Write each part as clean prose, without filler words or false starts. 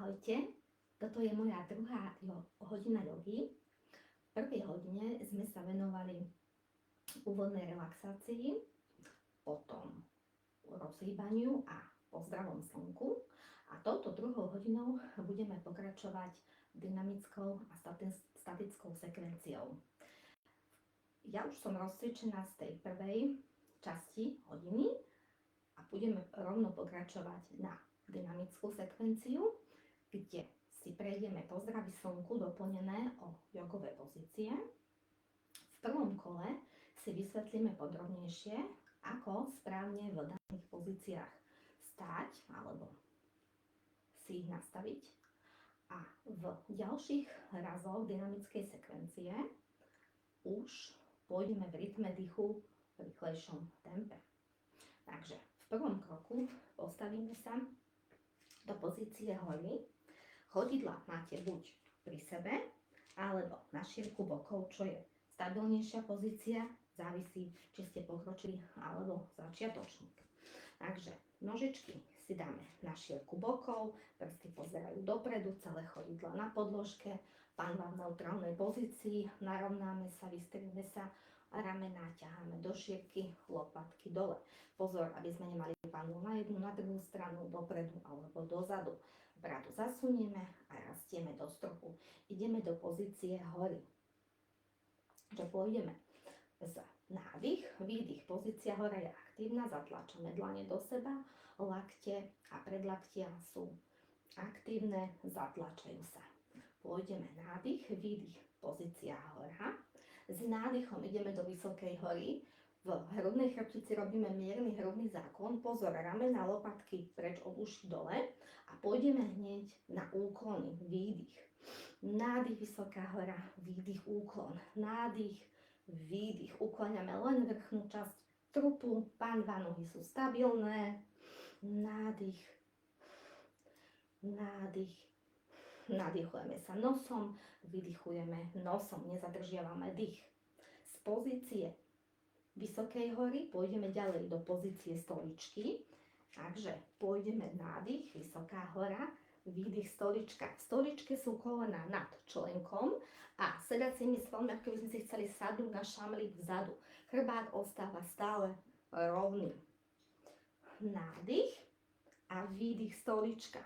Ahojte, toto je moja druhá hodina jogy. V prvej hodine sme sa venovali úvodnej relaxácii, potom rozhýbaniu a pozdravom slnku. A touto druhou hodinou budeme pokračovať dynamickou a statickou sekvenciou. Ja už som rozcvičená z tej prvej časti hodiny a budeme rovno pokračovať na dynamickú sekvenciu, kde si prejdeme pozdravy slnku doplnené o jogové pozície. V prvom kole si vysvetlíme podrobnejšie, ako správne v daných pozíciách stáť alebo si ich nastaviť. A v ďalších razoch dynamickej sekvencie už pôjdeme v rytme dýchu v rýchlejšom tempe. Takže v prvom kroku postavíme sa do pozície hory. Chodidlá máte buď pri sebe, alebo na šírku bokov, čo je stabilnejšia pozícia, závisí, či ste pokročili alebo začiatočník. Takže nožičky si dáme na šírku bokov, prsty pozerajú dopredu, celé chodidla na podložke, panva v neutrálnej pozícii, narovnáme sa, vystrieme sa, ramená ťaháme do šírky, lopatky dole. Pozor, aby sme nemali panvu na jednu, na druhú stranu, dopredu alebo dozadu. Bradu zasunieme a rastieme do stropu. Ideme do pozície hory. Že pôjdeme z nádych, výdych. Pozícia hora je aktívna, zatlačame dlane do seba, lakte a predlaktia sú aktívne, zatlačajú sa. Pôjdeme nádych, výdych, pozícia hora. S nádychom ideme do vysokej hory. V hrudnej chrbtici robíme mierny hrudný zákon. Pozor, ramena, lopatky preč od uší dole. A pôjdeme hneď na úklony, výdych. Nádych, vysoká hora, výdych, úklon. Nádych, výdych. Ukláňame len vrchnú časť trupu, panva, nohy sú stabilné. Nádych, nádych. Nadýchujeme sa nosom, vydychujeme nosom, nezadržiavame dých. Z pozície vysokej hory pôjdeme ďalej do pozície stoličky. Takže pôjdeme nádych, vysoká hora, výdych, stolička. V stoličke sú kolená nad členkom a sedacími svalmi, ako by sme si chceli sadnúť na šamlík vzadu. Chrbát ostáva stále rovný. Nádych a výdych, stolička.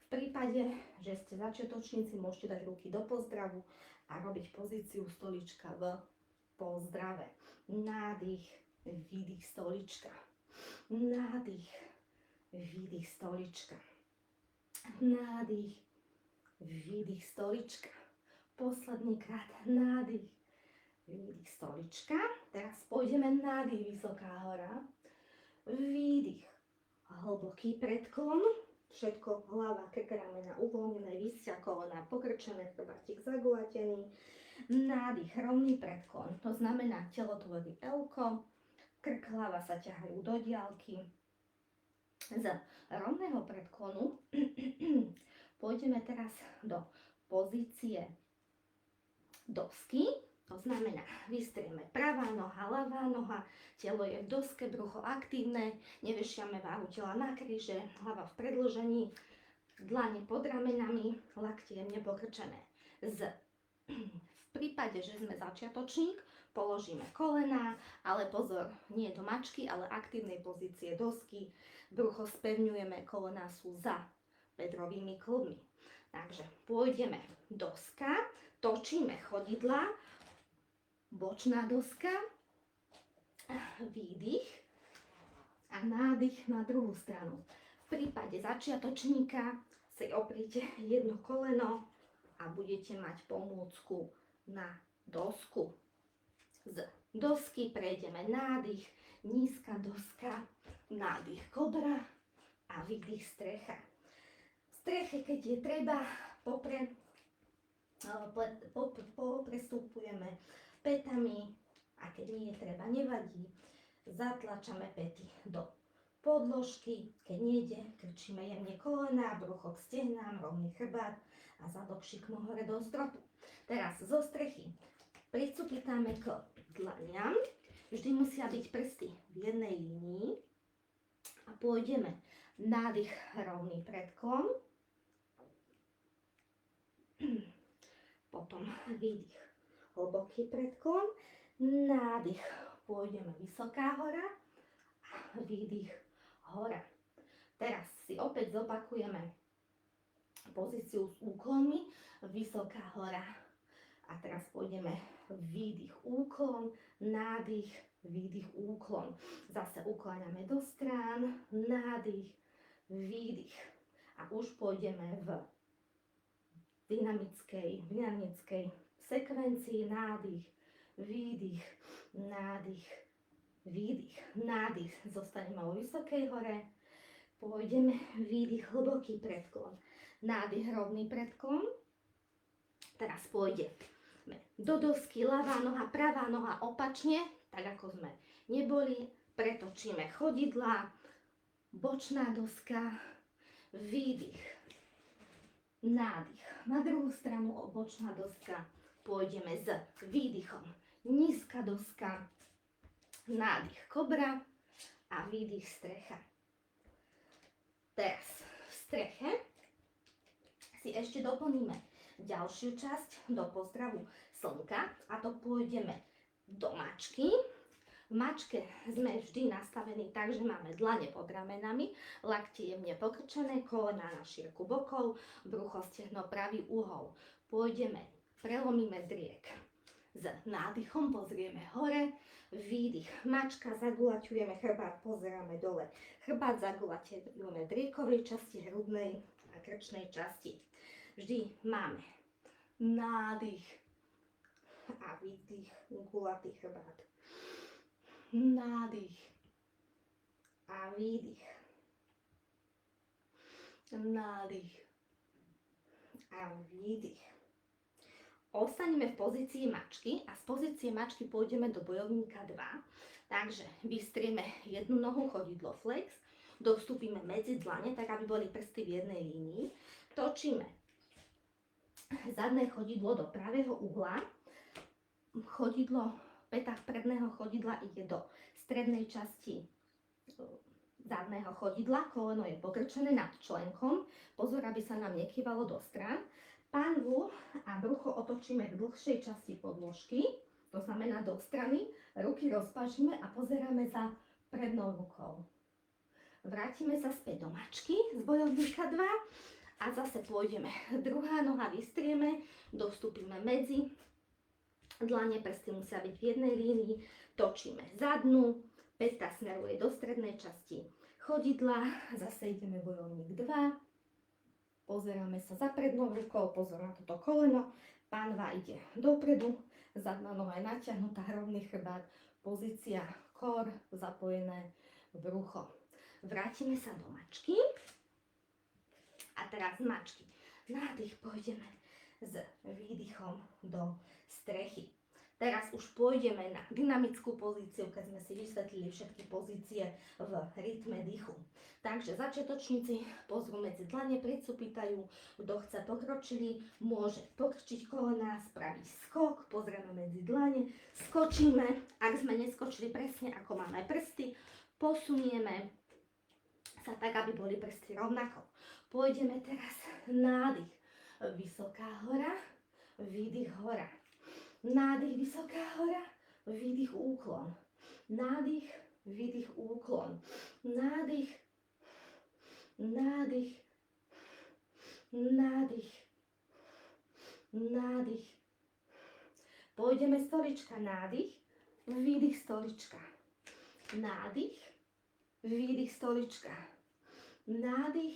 V prípade, že ste začiatočníci, môžete dať ruky do pozdravu a robiť pozíciu stolička v pozdrave. Nádych, výdych, stolička. Nádych, výdych, stolička. Nádych, výdych, stolička. Posledný krát nádych, výdych, stolička. Teraz pôjdeme nádych, vysoká hora. Výdych, hlboký predklon. Všetko, hlava, krk, ramena uvoľnené, viscia kolena pokrčené, chrbátik zagulatený. Nádych, rovný predklon, to znamená telo tvorí L-ko, krk, hlava sa ťahajú do diaľky. Z rovného predklonu pôjdeme teraz do pozície dosky. To znamená, vystrieme pravá noha, ľavá noha, telo je v doske, brucho aktívne, nevešiame váhu tela na kríže, hlava v predĺžení, dlane pod ramenami, laktie jemne pokrčené. V prípade, že sme začiatočník, položíme kolená, ale pozor, nie do mačky, ale aktívnej pozície dosky, brucho spevňujeme, kolená sú za bedrovými kĺbmi. Takže pôjdeme doska, točíme chodidla, bočná doska, výdych a nádych na druhú stranu. V prípade začiatočníka si opríte jedno koleno a budete mať pomôcku na dosku. Z dosky prejdeme nádych, nízka doska, nádych kobra a výdych strecha. V streche, keď je treba, prestupujeme pätami a keď nie je treba, nevadí. Zatlačame päty do podložky, keď nejde, krčíme jemne kolená, brucho k stehnám, rovný chrbát a zadok šikmo hore do stropu. Teraz zo strechy pricupitáme k dlaniam, vždy musia byť prsty v jednej línii a pôjdeme nádych, rovný predklon, potom výdych, hlboký predklon, nádych, pôjdeme vysoká hora a výdych, hora. Teraz si opäť zopakujeme pozíciu s úklonmi, vysoká hora. A teraz pôjdeme výdych, úklon, nádych, výdych, úklon. Zase ukláňame do strán, nádych, výdych. A už pôjdeme v dynamickej sekvencii nádych, výdych, nádych, výdych, nádych. Zostaneme vo vysokej hore. Pôjdeme výdych, hlboký predklon, nádych, rovný predklon. Teraz pôjdeme do dosky, ľavá noha, pravá noha opačne, tak ako sme neboli. Pretočíme chodidlá, bočná doska, výdych, nádych. Na druhú stranu bočná doska, pôjdeme s výdychom, nízka doska, nádych, kobra a výdych, strecha. Teraz v streche si ešte doplníme ďalšiu časť do pozdravu slnka a to pôjdeme do mačky. V mačke sme vždy nastavení tak, že máme dlane pod ramenami, lakte jemne pokrčené, kolená na šírku bokov, brucho, stehno, pravý uhol. Pôjdeme, prelomíme driek. S nádychom pozrieme hore, výdych, mačka, zagulaťujeme chrbát, pozeráme dole. Chrbát zagulaťujeme driekovej časti, hrudnej a krčnej časti. Vždy máme nádych a výdych, gulatý chrbát. Nádych a výdych. Nádych a výdych. Ostaňme v pozícii mačky a z pozície mačky pôjdeme do bojovníka 2. Takže vystrieme jednu nohu, chodidlo flex, dostúpime medzi dlane, tak aby boli prsty v jednej línii. Točíme zadné chodidlo do pravého uhla, chodidlo, pätah predného chodidla ide do strednej časti zadného chodidla, koleno je pokrčené nad členkom, pozor, aby sa nám nekývalo do strán. Pánvu a brucho otočíme k dlhšej časti podložky, to znamená do strany, ruky rozpážime a pozeráme za prednou rukou. Vrátime sa späť do mačky z bojovníka 2 a zase pôjdeme. Druhá noha vystrieme, dostúpime medzi dlane, prsty musia byť v jednej línii, točíme zadnú, päta smeruje do strednej časti chodidla, zase ideme bojovník 2, pozeráme sa za prednou rukou, pozor na toto koleno, pánva ide dopredu, zadná noha je natiahnutá, rovný chrbát, pozícia kor, zapojené brucho. Vrátime sa do mačky a teraz z mačky nádych pôjdeme s výdychom do strechy. Teraz už pôjdeme na dynamickú pozíciu, keď sme si vysvetlili všetky pozície v rytme dýchu. Takže začiatočníci pozrú medzi dlane, pricupitajú, kto chce pokročilý, môže pokrčiť kolená, spraviť skok, pozrieme medzi dlane, skočíme, ak sme neskočili presne ako máme prsty, posunieme sa tak, aby boli prsty rovnako. Pôjdeme teraz nádych, vysoká hora, výdych, hora. Nádych, vysoká hora, výdych, úklon. Nádych, výdych, úklon. Nádych, nádych, nádych, nádych. Pôjdeme stolička, nádych, výdych, stolička. Nádych, výdych, stolička. Nádych,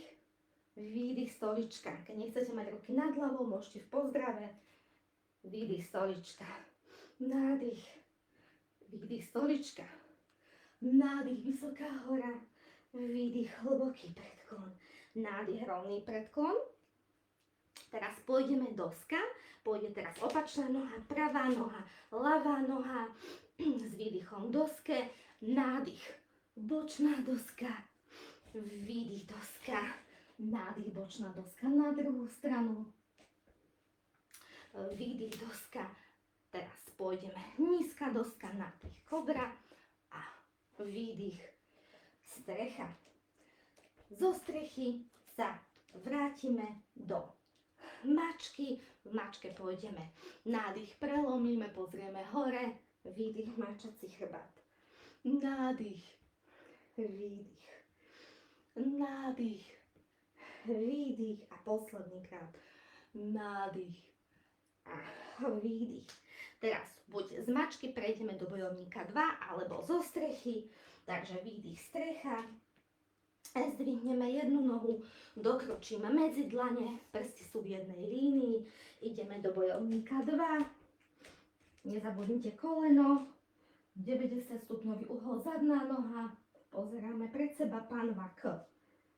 výdych, stolička. Keď nechcete mať ruky nad hlavou, môžete v pozdrave. Výdych, stolička, nádych, výdych, stolička, nádych, vysoká hora, výdych, hlboký predklon, nádych, rovný predklon. Teraz pôjdeme doska, pôjde teraz opačná noha, pravá noha, ľavá noha, s výdychom doske, nádych, bočná doska, výdych, doska, nádych, bočná doska na druhú stranu. Výdych, doska, teraz pôjdeme nízka doska, nádych, kobra a výdych, strecha. Zo strechy sa vrátime do mačky. V mačke pôjdeme nádych, prelomíme, pozrieme hore, výdych, mačací chrbát. Nádych, výdych, nádych, výdych a posledný krát. Nádych a výdych. Teraz buď z mačky prejdeme do bojovníka 2 alebo zo strechy. Takže výdych, strecha. Zdvihneme jednu nohu, dokročíme medzi dlane, prsty sú v jednej línii. Ideme do bojovníka 2. Nezabudnite koleno. 90 stupňový uhol, zadná noha. Pozeráme pred seba, panva k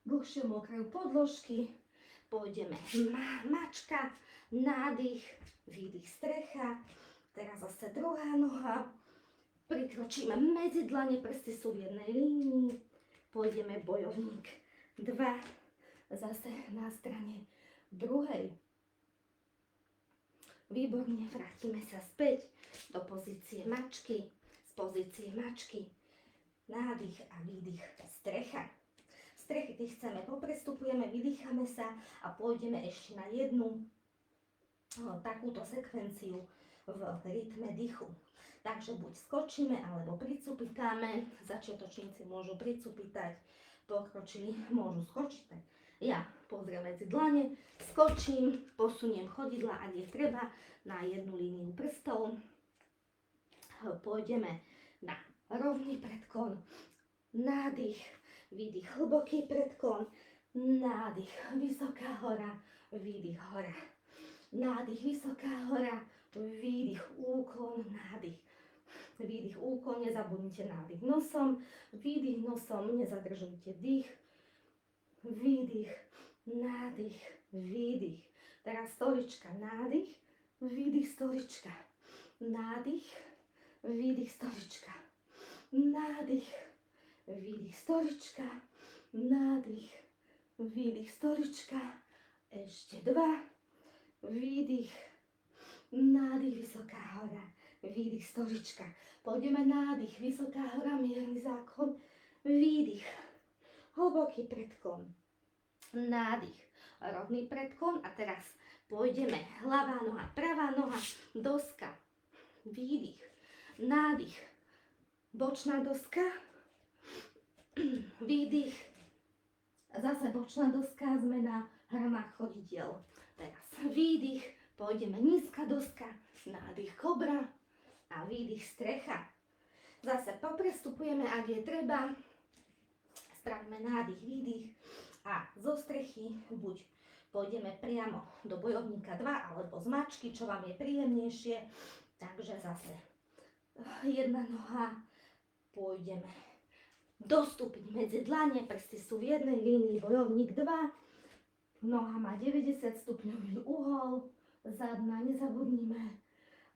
dlhšiemu okraju podložky. Pôjdeme mačka, nádych, výdych, strecha. Teraz zase druhá noha. Prikročíme medzi dlane, prsty sú v jednej línii. Pôjdeme bojovník 2. Zase na strane druhej. Výborne, vrátime sa späť do pozície mačky. Z pozície mačky nádych a výdych, strecha. Strechy, keď chceme, poprestupujeme, vydýchame sa a pôjdeme ešte na jednu takúto sekvenciu v rytme dychu. Takže buď skočíme, alebo pricupitáme. Začiatočníci môžu pricupitať, pokročili môžu skočiť. Ja pozriem medzi dlane, skočím, posuniem chodidla, ak je treba, na jednu líniu prstov. Pôjdeme na rovný predklon, nádych, výdych, hlboký predklon, nádych, vysoká hora, výdych, hora. Nádych, vysoká hora, výdych, úklon, nádych. Výdych, úklon, nezabudnite nádych nosom, výdych nosom, nezadržujte dých, výdych, nádych, výdych. Teraz stolička, nádych, výdych, stolička, nádych, výdych, stolička, nádych, výdych, stolička, nádych, výdych, stolička, ešte 2, výdych, nádych, vysoká hora, výdych, stolička. Pôjdeme nádych, vysoká hora, mierny záklon, výdych, hlboký predklon, nádych, rovný predklon a teraz pôjdeme ľavá noha, pravá noha, doska, výdych, nádych, bočná doska, výdych, zase bočná doska, zmena hranách chodidiel. Teraz výdych, pôjdeme nízka doska, nádych, kobra a výdych, strecha. Zase poprestupujeme, ak je treba. Spravíme nádych, výdych a zo strechy buď pôjdeme priamo do bojovníka 2 alebo z mačky, čo vám je príjemnejšie. Takže zase jedna noha, pôjdeme dostúpiť medzi dlane, prsty sú v jednej línii, bojovník 2. Noha má 90 stupňový uhol, zadná, nezabudnime.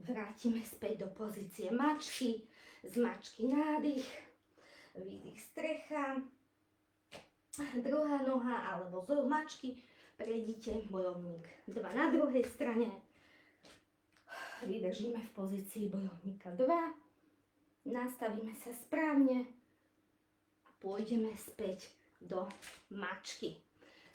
Vrátime späť do pozície mačky, z mačky nádych, výdych, strecha, druhá noha alebo z mačky prejdite bojovník 2 na druhej strane, vydržíme v pozícii bojovníka 2, nastavíme sa správne a pôjdeme späť do mačky.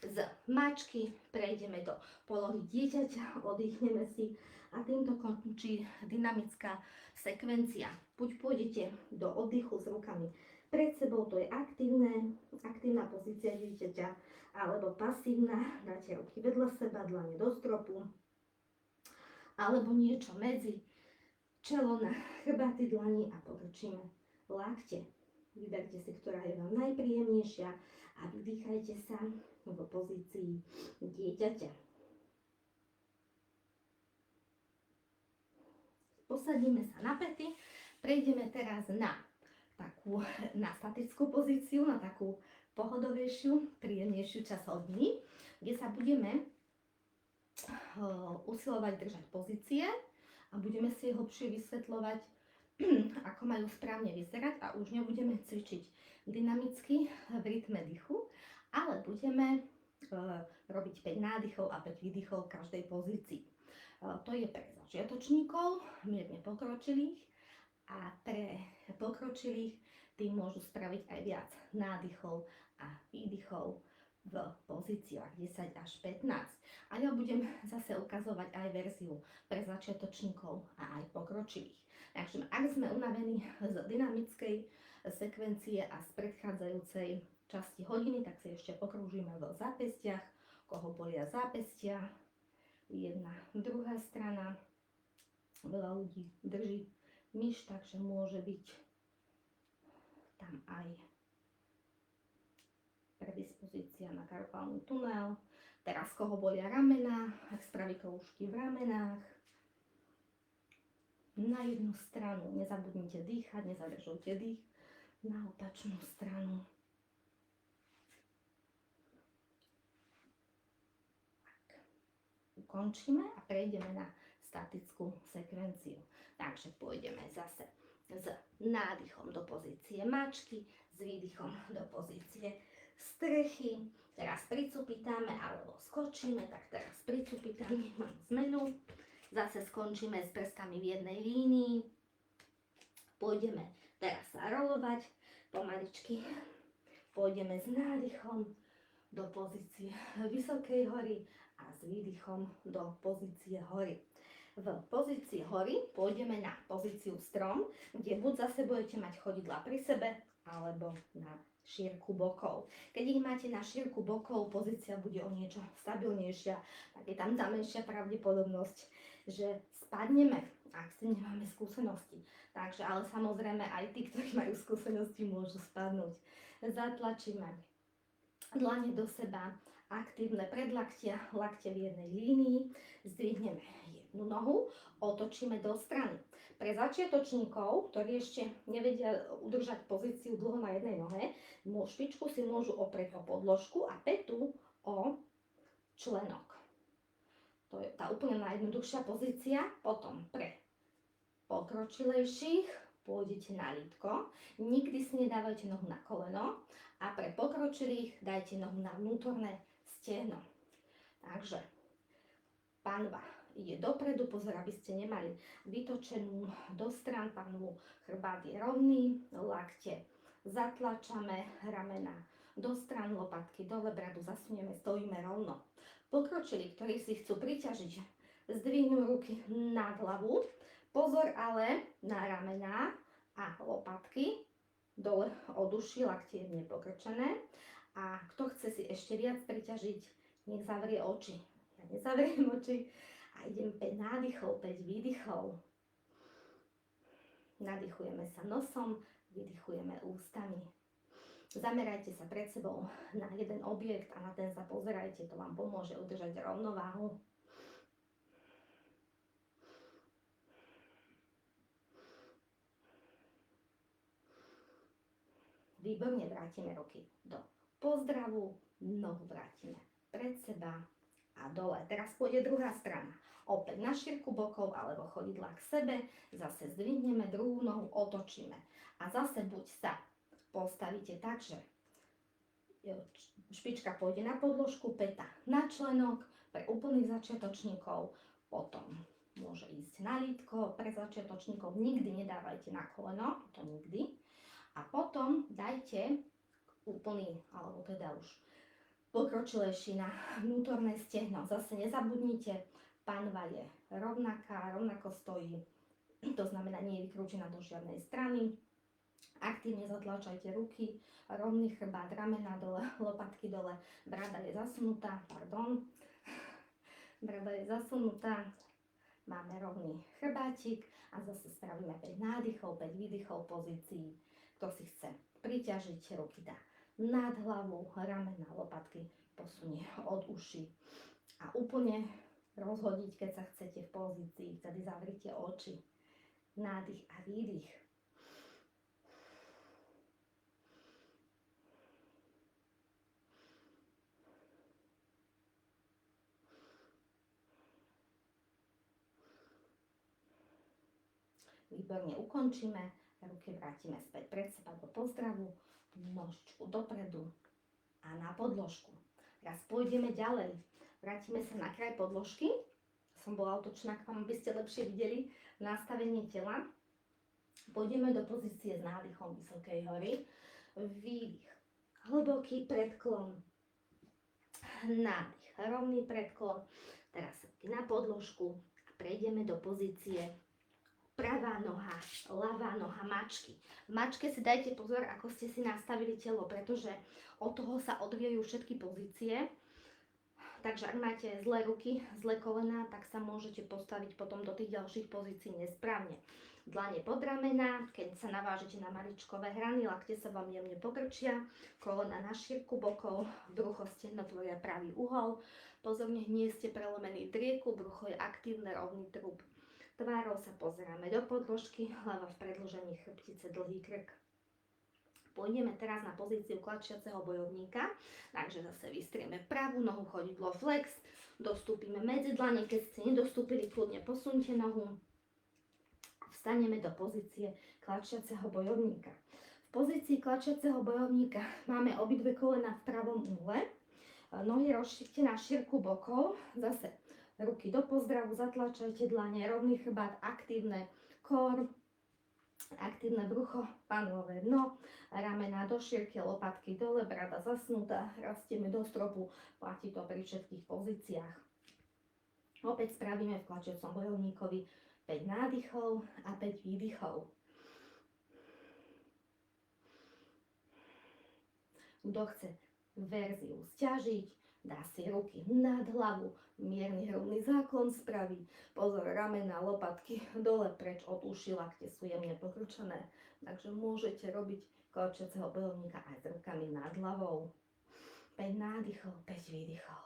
Z mačky prejdeme do polohy dieťaťa, oddychneme si a týmto končí dynamická sekvencia. Buď pôjdete do oddychu s rukami pred sebou, to je aktívna pozícia dieťaťa, alebo pasívna, dáte ruky vedľa seba, dlane do stropu, alebo niečo medzi čelo na chrbáty dlani a pokrčíme lakte. Vyberte si, ktorá je vám najpríjemnejšia a vydýchajte sa v pozícii dieťaťa. Posadíme sa na päty, prejdeme teraz na statickú pozíciu, na takú pohodovejšiu, príjemnejšiu časť hodiny, kde sa budeme usilovať držať pozície a budeme si hlbšie vysvetľovať, ako majú správne vyzerať a už nebudeme cvičiť dynamicky v rytme dychu, ale budeme robiť 5 nádychov a 5 výdychov v každej pozícii. To je pre začiatočníkov, mierne pokročilých a pre pokročilých tým môžu spraviť aj viac nádychov a výdychov v pozíciách 10 až 15. A ja budem zase ukazovať aj verziu pre začiatočníkov a aj pokročilých. Takže ak sme unavení z dynamickej sekvencie a z predchádzajúcej časti hodiny, tak si ešte pokrúžime v zápestiach, koho bolia zápestia, jedna, druhá strana. Veľa ľudí drží myš, takže môže byť tam aj predispozícia na karpálny tunel. Teraz koho bolia ramená, ak spraví kroužky v ramenách. Na jednu stranu nezabudnite dýchať, nezadržujte dých. Na opačnú stranu. Tak. Ukončíme a prejdeme na statickú sekvenciu. Takže pôjdeme zase s nádychom do pozície mačky, s výdychom do pozície strechy. Teraz pricupítame alebo skočíme, tak teraz pricupítame, mám zmenu. Zase skončíme s prstami v jednej línii. Pôjdeme teraz sa rolovať pomaličky. Pôjdeme s nádychom do pozície vysokej hory a s výdychom do pozície hory. V pozícii hory pôjdeme na pozíciu strom, kde buď zase budete mať chodidlá pri sebe, alebo na šírku bokov. Keď ich máte na šírku bokov, pozícia bude o niečo stabilnejšia, tak je tam tá menšia pravdepodobnosť, že spadneme, ak s tým nemáme skúsenosti. Takže, ale samozrejme aj tí, ktorí majú skúsenosti, môžu spadnúť. Zatlačíme dlane do seba, aktívne predlaktia, lakte v jednej línii, zdvihneme jednu nohu, otočíme do strany. Pre začiatočníkov, ktorí ešte nevedia udržať pozíciu dlho na jednej nohe, špičku si môžu oprieť o podložku a pätu o členok. To je tá úplne najjednoduchšia pozícia. Potom pre pokročilejších pôjdete na lítko, nikdy si nedávajte nohu na koleno a pre pokročilých dajte nohu na vnútorné stehno. Takže panva ide dopredu, pozor, aby ste nemali vytočenú do strán, panvu, chrbát je rovný, lakte zatlačame, ramena do strán, lopatky dole, bradu zasunieme, stojíme rovno. Pokročilí, ktorí si chcú priťažiť, zdvihnú ruky nad hlavu, pozor ale na ramená a lopatky, dole od uší, lakte jemne pokrčené. A kto chce si ešte viac priťažiť, nech zavrie oči. Ja nezavriem oči a idem 5 nádychov, 5 výdychov. Nadýchujeme sa nosom, vydychujeme ústami. Zamerajte sa pred sebou na jeden objekt a na ten sa pozerajte, to vám pomôže udržať rovnováhu. Výborne, vrátime ruky do pozdravu, nohu vrátime pred seba a dole. Teraz pôjde druhá strana. Opäť na šírku bokov alebo chodidlá k sebe, zase zdvihneme druhú nohu, otočíme. A zase buď sa postavíte tak, že špička pôjde na podložku, päta na členok pre úplných začiatočníkov, potom môže ísť na lítko, pre začiatočníkov nikdy nedávajte na koleno, to nikdy. A potom dajte úplný, alebo teda už pokročilejší na vnútorné stehno. Zase nezabudnite, panva je rovnaká, rovnako stojí, to znamená nie je vykrútená do žiadnej strany. Aktívne zatlačajte ruky, rovný chrbát, ramena dole, lopatky dole, brada je zasunutá, brada je zasunutá, máme rovný chrbátik a zase spravíme 5 nádychov, 5 výdychov pozícií. Kto si chce priťažiť, ruky dá nad hlavu, ramena, lopatky posunie od uší a úplne rozhodiť, keď sa chcete v pozícii, vtedy zavrite oči, nádych a výdych. Výborne, ukončíme, ruky vrátime späť pred seba do pozdravu, nožičku dopredu a na podložku. Teraz pôjdeme ďalej. Vrátime sa na kraj podložky. Som bola otočná k vám, aby ste lepšie videli nastavenie tela. Pôjdeme do pozície s nádychom vysokej hory. Výdych, hlboký predklon. nádych, rovný predklon, teraz na podložku a prejdeme do pozície pravá noha, ľavá noha mačky. V mačke si dajte pozor, ako ste si nastavili telo, pretože od toho sa odvíjajú všetky pozície. Takže ak máte zlé ruky, zlé kolená, tak sa môžete postaviť potom do tých ďalších pozícií nesprávne. Dlane pod ramena, keď sa navážete na maličkové hrany, lakte sa vám jemne pokrčia, kolena na šírku bokov, brucho stehno tvoria pravý uhol, pozorne nie ste prelomený drieku, brucho je aktívne, rovný trup. Tvárou sa pozeráme do podložky, hlava v predĺžení chrbtice, dlhý krk. Pôjdeme teraz na pozíciu klačiaceho bojovníka, takže zase vystrieme pravú nohu, chodidlo flex, dostúpime medzi dlane, keď ste nedostúpili, kľudne posunte nohu, vstaneme do pozície klačiaceho bojovníka. V pozícii klačiaceho bojovníka máme obidve kolena v pravom úhle, nohy rozšírte na šírku bokov, zase ruky do pozdravu, zatlačajte dlane, rovný chrbát, aktívne kor, aktívne brucho, panové dno, ramená do šírky, lopatky dole, brada zasnutá, rastieme do stropu, platí to pri všetkých pozíciách. Opäť spravíme v klačiacom bojovníkovi 5 nádychov a 5 výdychov. Kto chce verziu sťažiť, dá si ruky nad hlavu, mierny hrudný záklon spraví, pozor, ramena, lopatky dole preč od uší, lakte sú jemne pokrčené, takže môžete robiť klačiaceho bojovníka aj s rukami nad hlavou. 5 nádychov, 5 výdychov.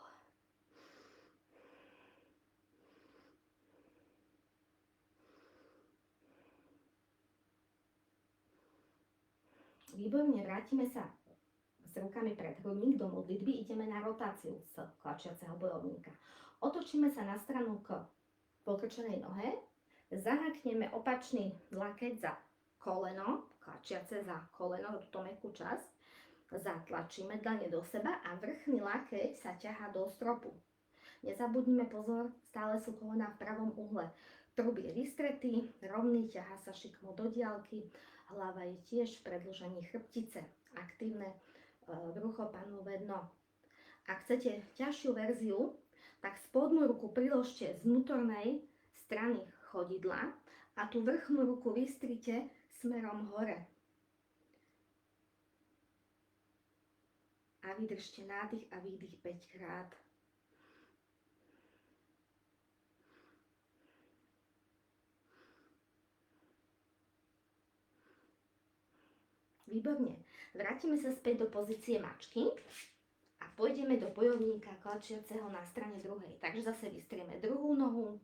Výborne, vrátime sa s rukami pred hrudník do modlitby, ideme na rotáciu z klačiaceho bojovníka. Otočíme sa na stranu k pokrčenej nohe, zahákneme opačný lakeť za koleno, klačiace za koleno, túto mäkkú časť, zatlačíme dlane do seba a vrchný lakeť sa ťahá do stropu. Nezabudnime pozor, stále sú kolena v pravom uhle. Trub je vystretý, rovný, ťahá sa šikmo do diaľky, hlava je tiež v predĺžení chrbtice, aktívne brucho, panové dno. Ak chcete ťažšiu verziu, tak spodnú ruku priložte z vnútornej strany chodidla a tú vrchnú ruku vystrite smerom hore. A vydržte nádych a výdych 5 krát. Výborne. Vrátime sa späť do pozície mačky a pôjdeme do bojovníka klačiaceho na strane druhej. Takže zase vystrieme druhú nohu,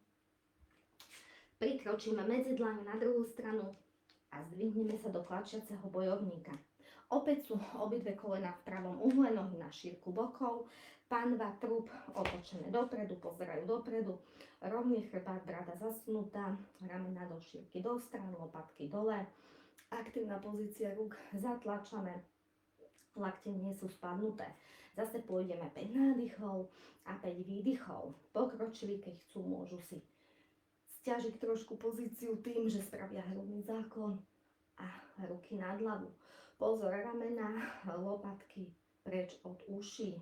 prikročíme medzi dlane na druhú stranu a zdvihneme sa do klačiaceho bojovníka. Opäť sú obidve kolena v pravom uhle, nohy na šírku bokov, panva, trup otočené dopredu, pozerajú dopredu, rovný chrbát, brada zasunutá, ramena do šírky do strán, lopatky dole. Aktívna pozícia rúk, zatlačame, lakte nie sú spadnuté. Zase pôjdeme 5 nádychov a 5 výdychov. Pokročili, keď chcú, môžu si sťažiť trošku pozíciu tým, že spravia hrudný záklon a ruky nad hlavu. Pozor, ramena, lopatky preč od uší.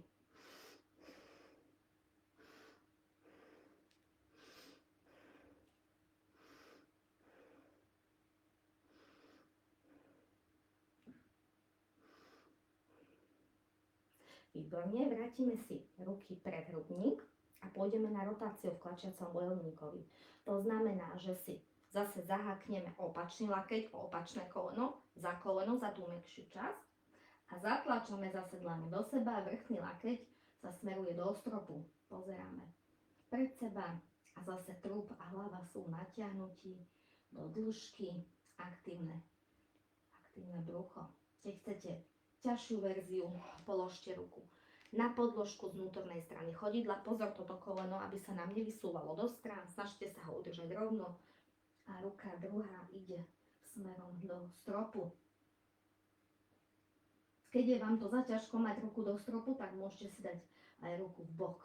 Výborne, vrátime si ruky pred hrudník a pôjdeme na rotáciu v klačiacom bojovníkovi. To znamená, že si zase zahákneme opačný lakeť, opačné koleno, za tú mäkšiu časť a zatlačame zase dlane do seba, vrchný lakeť sa smeruje do stropu. Pozeráme pred seba a zase trup a hlava sú v natiahnutí do dĺžky, aktívne brucho. Keď chcete ťažšiu verziu, položte ruku na podložku z vnútornej strany chodidla. Pozor, toto koleno, aby sa nám nevysúvalo do strán. Snažte sa ho udržať rovno a ruka druhá ide smerom do stropu. Keď je vám to zaťažko mať ruku do stropu, tak môžete si dať aj ruku v bok.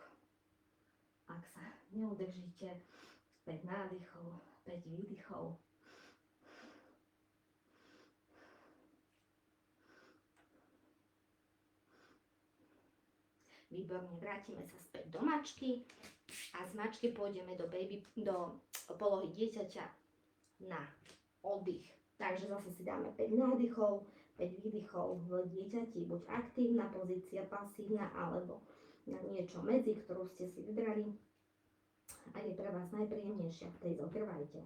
Ak sa neudržíte, 5 nádychov, 5 výdychov. Výborne, vrátime sa späť do mačky a z mačky pôjdeme do polohy dieťaťa na oddych. Takže zase si dáme 5 nádychov, 5 výdychov v dieťati, buď aktívna pozícia, pasívna, alebo na niečo medzi, ktorú ste si vybrali a je pre vás najpríjemnejšia, v tej zotrvajte.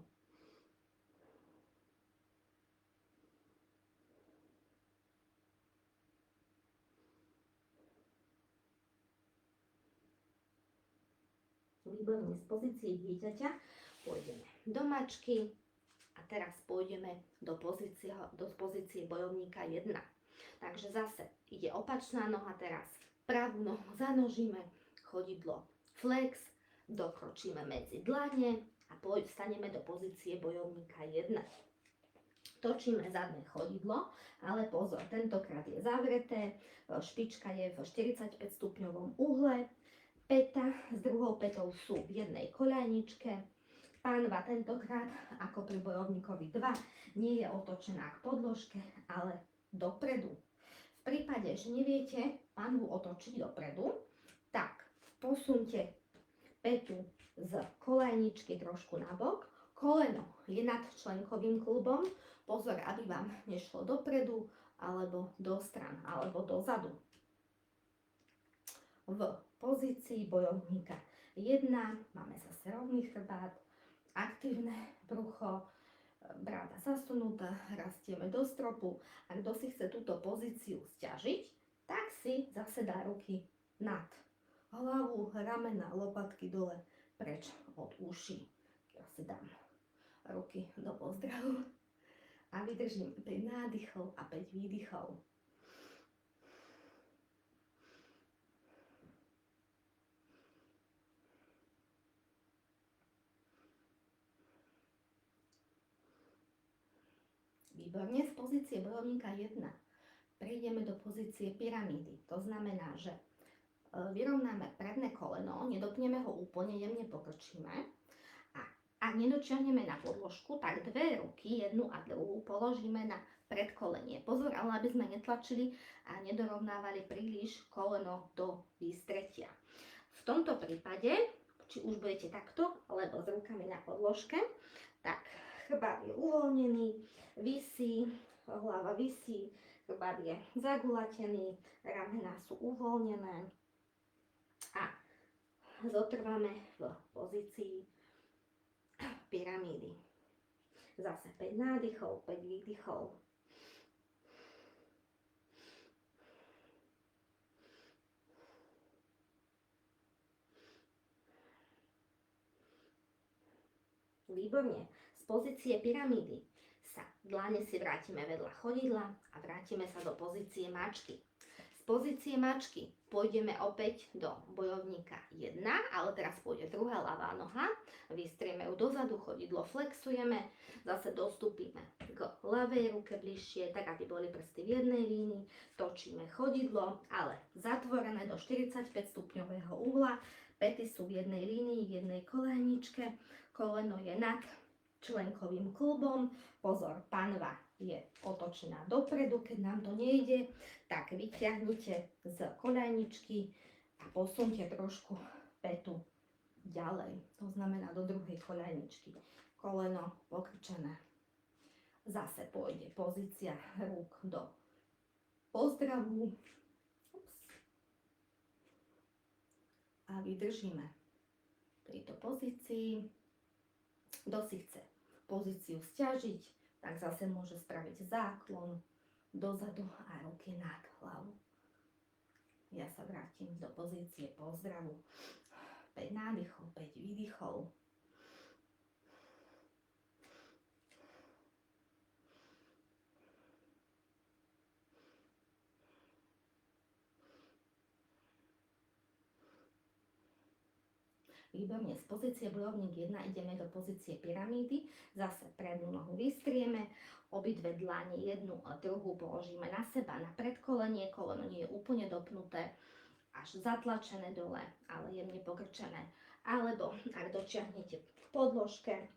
Výborne, z pozície dieťaťa pôjdeme do mačky a teraz pôjdeme do pozície bojovníka 1. Takže zase ide opačná noha teraz. Pravú nohu zanožíme, chodidlo flex, dokročíme medzi dlane a staneme do pozície bojovníka 1. Točíme zadné chodidlo, ale pozor, tentokrát je zavreté, špička je v 45 stupňovom uhle, päta s druhou pätou sú v jednej koľajničke. Pánva tentokrát, ako pri bojovníkovi 2, nie je otočená k podložke, ale dopredu. V prípade, že neviete pánvu otočiť dopredu, tak posunte pätu z koľajničky trošku nabok, koleno je nad členkovým klubom, pozor, aby vám nešlo dopredu, alebo do stran, alebo dozadu. V pozícii bojovníka 1 máme zase rovný chrbát, aktívne brucho, bráda zasunutá, rastieme do stropu a kto si chce túto pozíciu sťažiť, tak si zase dá ruky nad hlavu, ramena, lopatky dole, preč od uší. Ja si dám ruky do pozdravu a vydržím 5 nádychov a 5 výdychov. Výborne, z pozície bojovníka 1 prejdeme do pozície pyramídy. To znamená, že vyrovnáme predné koleno, nedopneme ho úplne, jemne pokrčíme a ak nedočiahneme na podložku, tak dve ruky, jednu a druhú, položíme na predkolenie. Pozor, ale aby sme netlačili a nedorovnávali príliš koleno do výstretia. V tomto prípade, či už budete takto, alebo s rukami na podložke, tak chrbát je uvoľnený, visí, hlava visí, chrbát je zagulatený, ramená sú uvoľnené a zotrváme v pozícii pyramídy. Zase 5 nádychov, 5 výdychov. Výborne. Z pozície pyramídy sa dlane si vrátime vedľa chodidla a vrátime sa do pozície mačky. Z pozície mačky pôjdeme opäť do bojovníka 1, ale teraz pôjde druhá ľavá noha. Vystrieme ju dozadu, chodidlo flexujeme, zase dostúpime k ľavej ruke bližšie, tak aby boli prsty v jednej línii. Točíme chodidlo, ale zatvorené do 45 stupňového uhla. Päty sú v jednej línii, v jednej koľajničke. Koleno je nad členkovým klubom. Pozor, panva je otočená dopredu, keď nám to nejde, tak vyťahnite z koľajničky a posunte trošku pätu ďalej. To znamená do druhej koľajničky. Koleno pokrčené. Zase pôjde pozícia rúk do pozdravu. A vydržíme v tejto pozícii. Kto si chce pozíciu sťažiť, tak zase môže spraviť záklon dozadu a ruky nad hlavu. Ja sa vrátim do pozície pozdravu. 5 nádychov, 5 výdychov. Výborne, z pozície bojovník 1 ideme do pozície pyramídy, zase prednú nohu vystrieme, obidve dlane jednu a druhú položíme na seba, na predkolenie, koleno nie je úplne dopnuté, až zatlačené dole, ale jemne pokrčené. Alebo ak dočiahnete k podložke,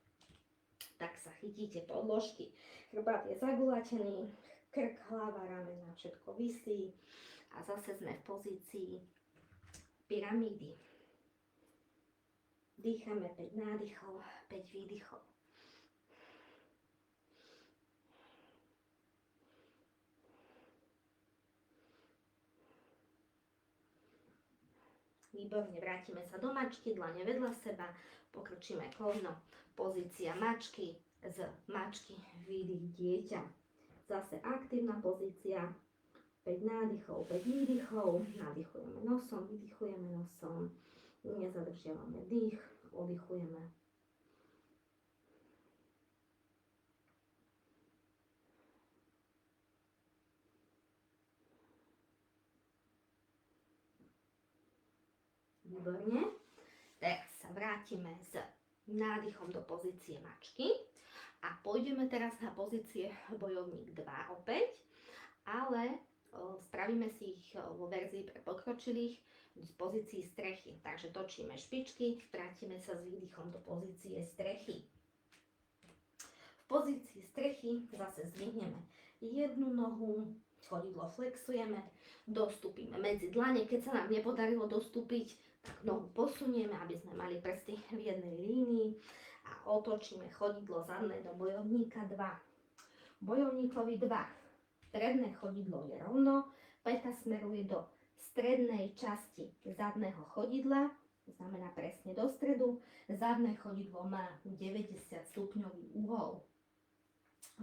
tak sa chytíte podložky. Chrbát je zagulatený, krk, hlava, ramena, všetko visí a zase sme v pozícii pyramídy. Dýchame 5 nádychov, 5 výdychov. Výborne, vrátime sa do mačky, dlane vedľa seba, pokročíme koleno, pozícia mačky, z mačky výdych dieťa. Zase aktívna pozícia, 5 nádychov, 5 výdychov, nádychujeme nosom, vydychujeme nosom, nezadržiavame dých, oddychujeme. Výborne. Teraz sa vrátime s nádychom do pozície mačky a pôjdeme teraz na pozície bojovník 2 opäť, ale spravíme si ich vo verzii pre pokročilých z pozícii strechy. Takže točíme špičky, vrátime sa s výdychom do pozície strechy. V pozícii strechy zase zdvihneme jednu nohu, chodidlo flexujeme, dostúpime medzi dlane. Keď sa nám nepodarilo dostúpiť, tak nohu posunieme, aby sme mali prsty v jednej línii a otočíme chodidlo zadné do bojovníka 2. Bojovníkovi 2. Stredné chodidlo je rovno, päta smeruje do strednej časti zadného chodidla, to znamená presne do stredu. Zadné chodidlo má 90 stupňový uhol.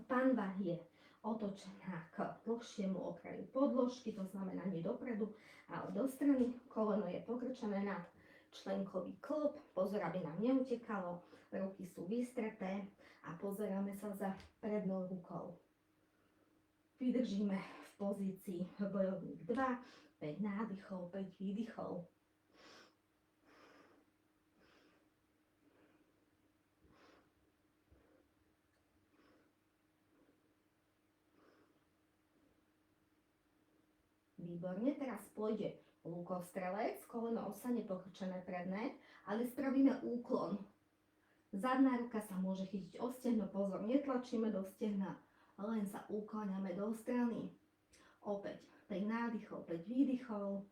Panva je otočená k dlhšiemu okraju podložky, to znamená nie dopredu, ale do strany. Koleno je pokrčené nad členkový klb, pozor, aby nám neutekalo, ruky sú vystreté a pozeráme sa za prednou rukou. Vydržíme v pozícii bojovník 2, 5 nádychov, 5 výdychov. Výborne, teraz pôjde lukostrelec, koleno ostane pokrčené predné, ale spravíme úklon. Zadná ruka sa môže chytiť o stehno, pozor, netlačíme do stehna, len sa ukláňame do strany. Opäť 5 nádychov, 5 výdychov.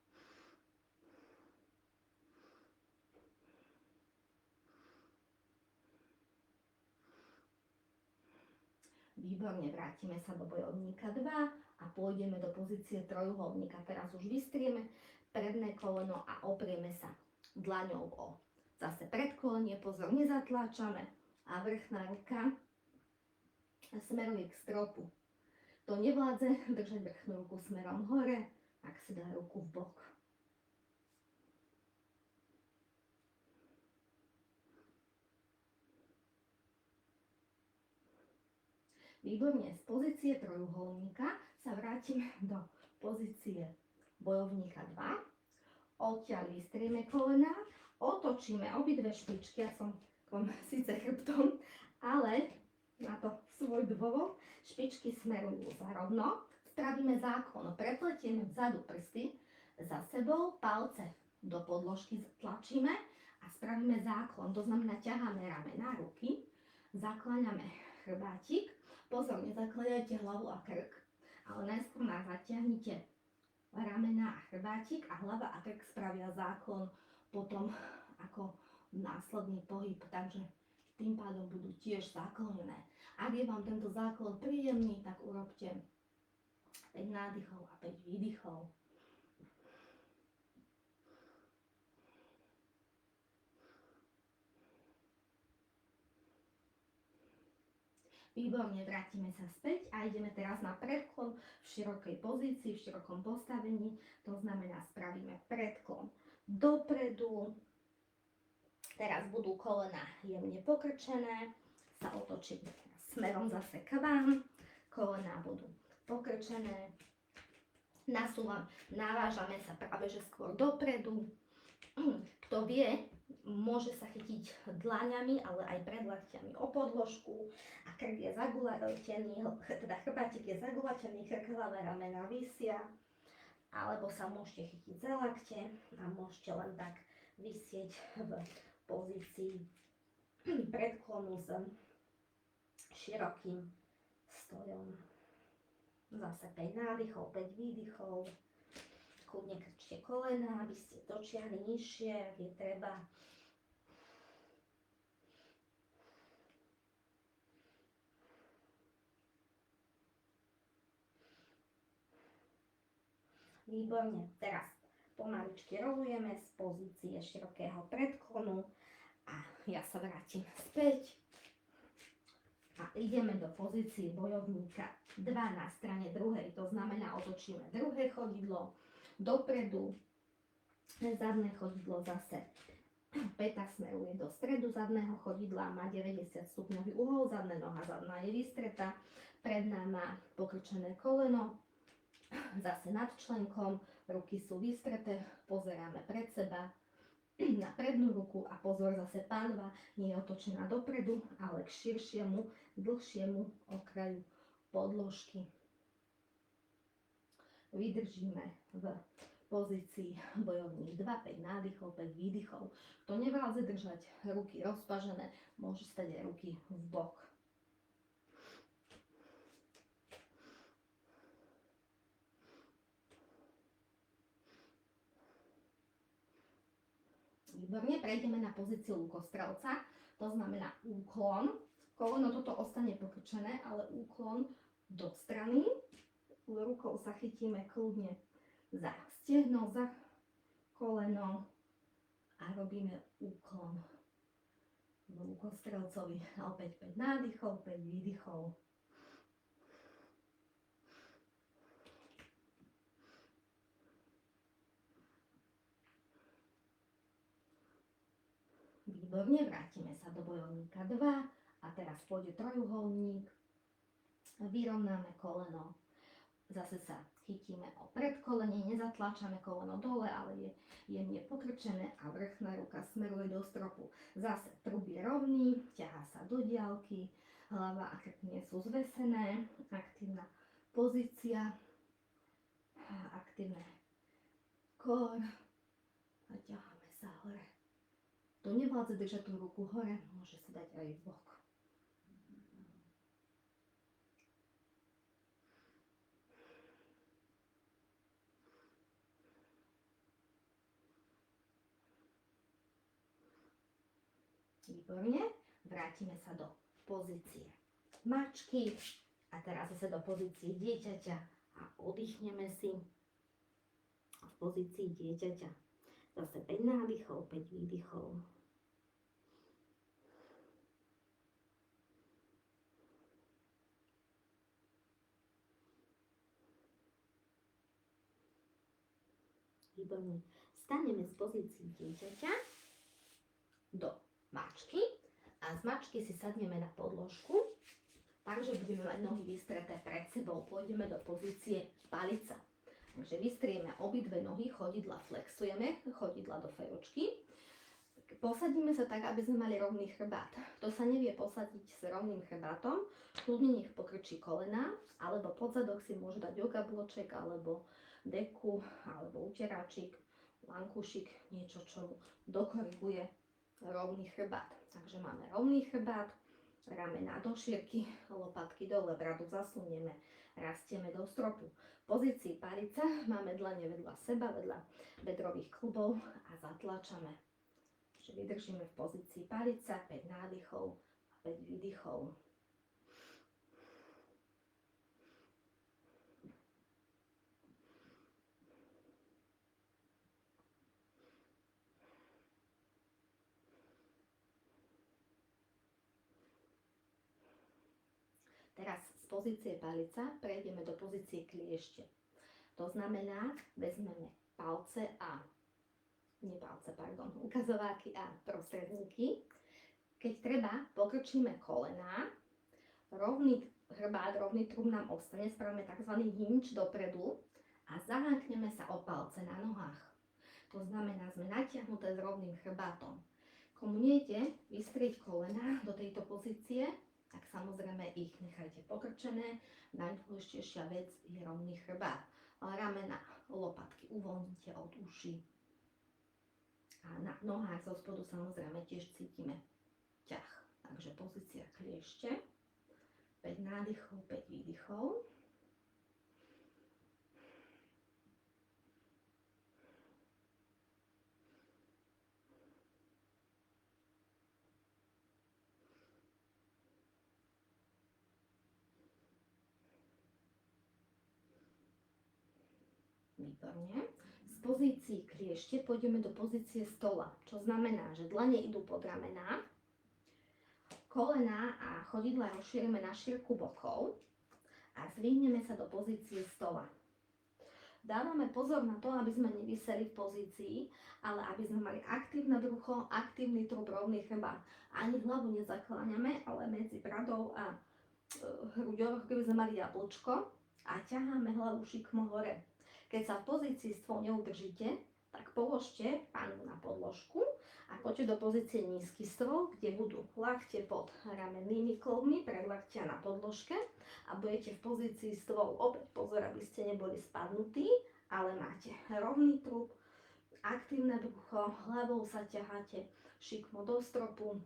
Výborne, vrátime sa do bojovníka 2 a pôjdeme do pozície trojuholníka. Teraz už vystrieme predné koleno a oprieme sa dlaňou o zase predkolenie, pozor, nezatláčame a vrchná ruka smeruje k stropu. To nevládze držať vrchnú ruku smerom hore, ak si dá ruku v bok. Výborne, z pozície trojuholníka sa vrátime do pozície bojovníka 2. Odtiaľ vystrieme kolena, otočíme obidve špičky, ja som síce chrbtom, ale na to svoj dôvod, špičky smerujú za rovno, spravíme záklon, prepletieme vzadu prsty za sebou, palce do podložky tlačíme a spravíme záklon, to znamená ťaháme ramena, ruky, zakláňame chrbátik. Pozor, nezakladajte hlavu a krk, ale najskôr zatiahnite ramena a chrbátik a hlava a krk spravia záklon potom ako následný pohyb, takže tým pádom budú tiež zaklonené. Ak je vám tento záklon príjemný, tak urobte 5 nádychov a 5 výdychov. Výborne, vrátime sa späť a ideme teraz na predklon v širokej pozícii, v širokom postavení. To znamená, spravíme predklon dopredu. Teraz budú kolena jemne pokrčené, sa otočíme smerom zase k vám. Kolena budú pokrčené. Navážame sa práve že skôr dopredu. Kto vie, môže sa chytiť dlaňami, ale aj predlakťami o podložku a krk je zagulatený, teda chrbátik je zagulatený, krk, hlava, ramena visia, alebo sa môžete chytiť za lakte a môžete len tak visieť v pozícii predklonu s širokým stojom. Zase 5 nádychov, 5 výdychov. kľudne krčte kolena, aby ste dočiahli nižšie, ak je treba. Výborne. Teraz pomaličky rolujeme z pozície širokého predklonu a ja sa vrátim späť. A ideme do pozície bojovníka 2 na strane druhej. To znamená, otočíme druhé chodidlo dopredu, zadné chodidlo zase päta smeruje do stredu zadného chodidla, má 90 stupňový uhol, zadná noha zadná je vystretá, predná má pokrčené koleno, zase nad členkom, ruky sú vystreté, pozeráme pred seba, na prednú ruku a pozor, zase pánva nie je otočená dopredu, ale k širšiemu, dlhšiemu okraju podložky. Vydržíme v pozícii bojovník 2, 5 nádychov, 5 výdychov. Kto nevládze držať ruky rozpažené, môže stať aj ruky v bok. Výborne, prejdeme na pozíciu lukostrelca, to znamená úklon. Koleno toto ostane pokrčené, ale úklon do strany. Rukou sa chytíme kľudne za stehno, za koleno a robíme úklon v lukostrelcovi. A opäť 5 nádychov, 5 výdychov. Výborne, vrátime sa do bojovníka 2 a teraz pôjde trojuholník. Vyrovnáme koleno. Zase sa chytíme o predkolenie, nezatláčame koleno dole, ale je jemne pokrčené a vrchná ruka smeruje do stropu. Zase trub je rovný, ťahá sa do diaľky, hlava a krk nie sú zvesené, aktívna pozícia, aktívne kor a ťaháme sa hore. Kto nevládze držať tú ruku hore, môže sa dať aj v bok. Výborne, vrátime sa do pozície mačky a teraz zase do pozície dieťaťa a oddychneme si v pozícii dieťaťa. Zase 5 nádychov, 5 výdychov. Výborne. Staneme z pozícii dieťaťa do mačky a z mačky si sadneme na podložku, takže budeme mať nohy vystreté pred sebou. Pôjdeme do pozície palica. Takže vystrieme obidve nohy, chodidla flexujeme, chodidla do fejočky. Posadíme sa tak, aby sme mali rovný chrbát. Kto sa nevie posadiť s rovným chrbátom, kľudne nech pokrčí kolena, alebo pod zadok si môže dať yoga bloček, alebo deku, alebo uteráčik, lankušik, niečo, čo dokoriguje rovný chrbát. Takže máme rovný chrbát, ramena do šírky, lopatky dole, bradu zasunieme, rastieme do stropu. V pozícii palica máme dlane vedľa seba, vedľa bedrových klubov a zatlačame. Takže vydržíme v pozícii palica, 5 nádychov a 5 výdychov. Teraz z pozície palica prejdeme do pozície kliešte. To znamená, vezmeme palce a, ukazováky a prostredníky. Keď treba, pokrčíme kolená, rovný hrbát, rovný trub nám ostane, spravíme tzv. Hinge dopredu a zahákneme sa o palce na nohách. To znamená, sme natiahnuté s rovným chrbátom. Komu nejde vystrieť kolena do tejto pozície, tak samozrejme ich nechajte pokrčené. Najdôležitejšia vec je rovný chrbát. Ramena, lopatky uvoľnite od uší. A na nohách zo spodu samozrejme tiež cítime ťah. Takže pozícia kliešte. 5 nádychov, 5 výdychov. Výborne. Z pozícií kliešte pôjdeme do pozície stola, čo znamená, že dlane idú pod ramená, kolená a chodidla rozšírime na šírku bokov a zvihneme sa do pozície stola. Dávame pozor na to, aby sme neviseli v pozícii, ale aby sme mali aktívne brucho, aktívny trup, rovný chrbát. Ani hlavu nezakláňame, ale medzi bradou a hruďou, keby sme mali jablčko a ťaháme hlavu šikmo hore. Keď sa v pozícii stôl neudržíte, tak položte pánu na podložku a poďte do pozície nízky stôl, kde budú lakte pod ramennými klbmi, predlaktia na podložke a budete v pozícii stôl. Opäť pozor, aby ste neboli spadnutí, ale máte rovný trup, aktívne brucho, hlavou sa ťaháte šikmo do stropu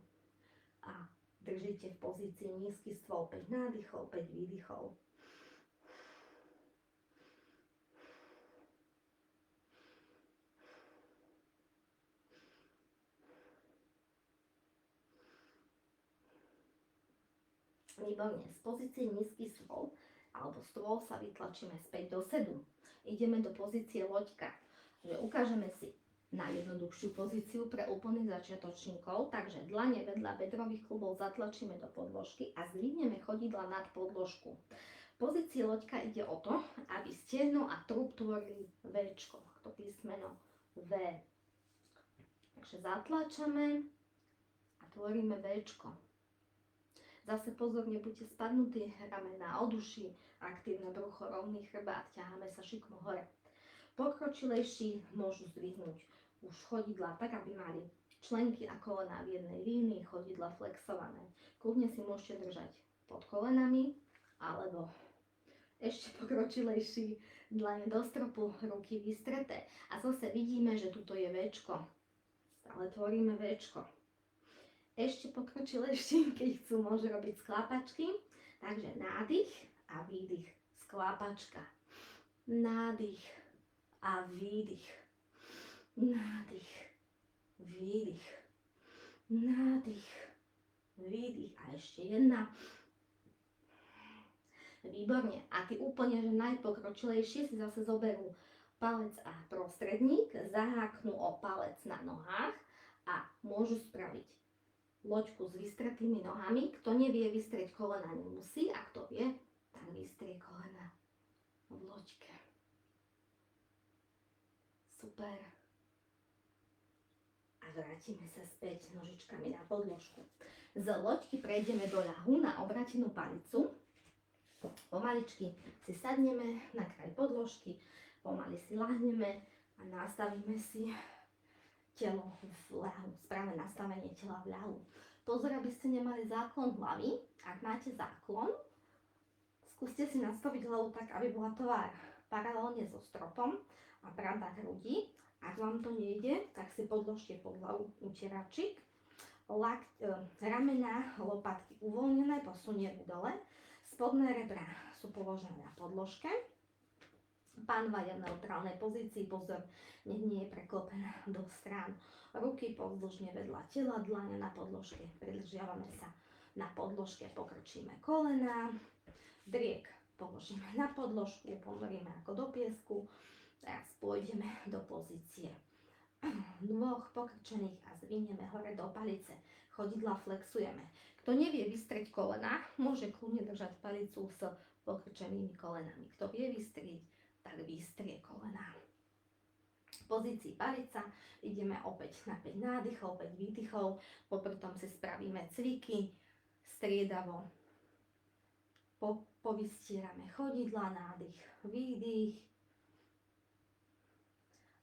a držíte v pozícii nízky stôl, 5 nádychov, 5 výdychov. Výborne, z pozície nízky stôl alebo stôl sa vytlačíme späť do sedu. Ideme do pozície loďka, že ukážeme si najjednoduchšiu pozíciu pre úplných začiatočníkov, takže dlane vedľa bedrových klubov zatlačíme do podložky a zdvihneme chodidla nad podložku. V pozícii loďka ide o to, aby stehno a trup tvorili Včko, to písmeno V. Takže zatlačame a tvoríme Včko. Zase pozor, nebuďte spadnutí, ramená od uší, aktívne brucho, rovný chrbát, ťaháme sa šikmo hore. Pokročilejší môžu zdvihnúť už chodidla tak, aby mali členky a kolená v jednej línii, chodidla flexované. Kľudne si môžete držať pod kolenami, alebo ešte pokročilejší, dlane do stropu, ruky vystreté. A zase vidíme, že tuto je Včko. Stále tvoríme Včko. Ešte pokročilejší, keď chcú, môžu robiť sklápačky. Takže nádych a výdych, sklápačka. Nádych a výdych. Nádych, výdych. Nádych, výdych. A ešte jedna. Výborne. A tí úplne, že najpokročilejšie si zase zoberú palec a prostredník, zaháknú o palec na nohách a môžu spraviť loďku s vystretými nohami. Kto nevie vystrieť kolena, nemusí, a kto vie, tak vystrie kolena v loďke. Super. A vrátime sa späť nožičkami na podložku. Z loďky prejdeme do ľahu na obratenú palicu. Pomaličky si sadneme na kraj podložky, pomaly si lahneme a nastavíme si telo v ľahu, správne nastavenie tela v ľahu. Pozor, aby ste nemali záklon hlavy. Ak máte záklon, skúste si nastaviť hlavu tak, aby bola tvár paralelne so stropom a brada hrudi. Ak vám to nejde, tak si podložte pod hlavu utieračik. Ramená, lopatky uvoľnené, posunieme dole. Spodné rebra sú položené na podložke. Pánva je v neutrálnej pozícii, pozor, nech nie je preklopená do strán. Ruky pozdĺžne vedľa tela, dlane na podložke. Pridržiavame sa na podložke, pokrčíme kolená. Driek položíme na podložku, ponoríme ako do piesku. Teraz pôjdeme do pozície dvoch pokrčených a zvinieme hore do palice. Chodidla flexujeme. Kto nevie vystrieť kolena, môže kľudne držať palicu s pokrčenými kolenami. Kto vie vystrieť, tak vystrie kolená. V pozícii palica ideme opäť na 5 nádychov, 5 výdychov, popri tom si spravíme cviky, striedavo. Povystierame chodidla, nádych, výdych,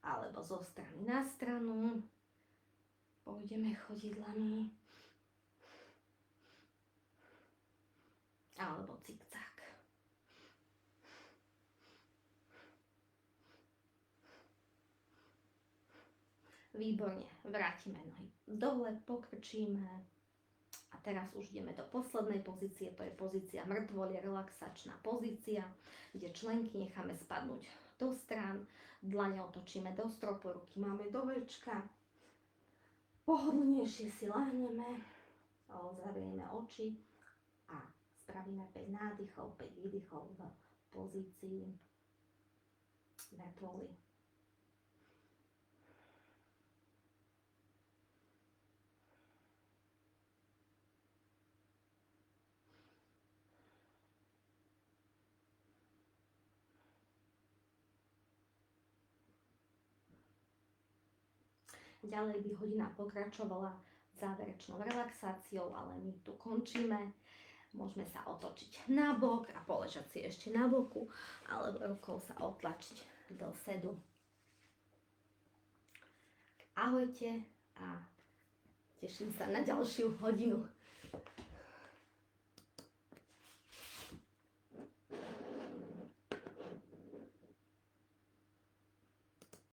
alebo zo strany na stranu. Pôjdeme chodidlami, alebo cikcak. Výborne, vrátime nohy dole, pokrčíme a teraz už ideme do poslednej pozície, to je pozícia mŕtvoly, relaxačná pozícia, kde členky necháme spadnúť do strán, dlane otočíme do stropu, ruky máme do Včka, pohodlnejšie si láhneme, zavrieme oči a spravíme 5 nádychov, 5 výdychov v pozícii vrtvoly. Ďalej by hodina pokračovala záverečnou relaxáciou, ale my tu končíme. Môžeme sa otočiť na bok a poležať si ešte na boku, alebo rukou sa otlačiť do sedu. Ahojte a teším sa na ďalšiu hodinu.